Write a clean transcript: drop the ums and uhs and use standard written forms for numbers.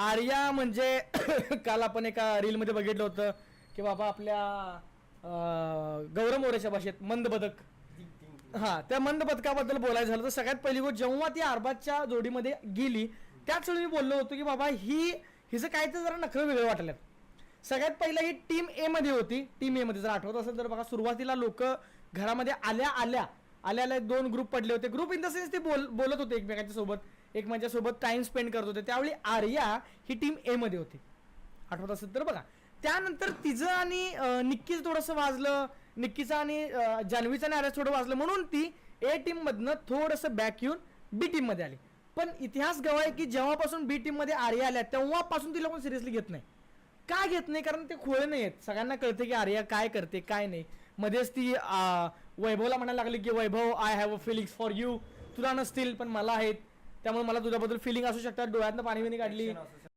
आर्या म्हणजे काल आपण एका रीलमध्ये बघितलं होतं की बाबा आपल्या गौरव मोरेच्या भाषेत मंद बदक, हा त्या मंद बदकाबद्दल बोलायचं झालं तर सगळ्यात पहिली गोष्ट जेव्हा ती अरबाजच्या जोडीमध्ये गेली त्याच वेळी मी बोललो होतो की बाबा हिचं काय तर जरा नखरं वेगळं वाटलं. सगळ्यात पहिला ही टीम ए मध्ये होती. टीम ए मध्ये जर आठवत असेल तर बघा सुरुवातीला लोक घरामध्ये आल्या 2 ग्रुप पडले होते. ग्रुप इन द सेन्स ते बोलत होते एकमेकांच्या सोबत, एकमेकांच्या सोबत टाइम स्पेंड करत होते. त्यावेळी आर्या ही टीम ए मध्ये होती, आठवत असेल तर बघा. त्यानंतर तिचं आणि निक्कीचं थोडंसं वाजलं, निक्कीचं आणि जान्हवीचं आणि आर्या थोडं वाजलं म्हणून ती ए टीम मधनं थोडंसं बॅक येऊन बी टीम मध्ये आली. पण इतिहास गवाय की जेव्हापासून बी टीम मध्ये आर्या आल्या तेव्हापासून तिला कोण सिरियसली घेत नाही. का घेत नाही? कारण ते खोळे नाही आहेत. सगळ्यांना कळते की आर्या काय करते काय नाही. मध्येच ती वैभवला म्हणायला लागली की Vaibhav I have a feelings for you, तुला नसतील पण मला आहेत, त्यामुळे मला तुझ्याबद्दल फिलिंग असू शकतात. डोळ्यातनं पाणी काढली.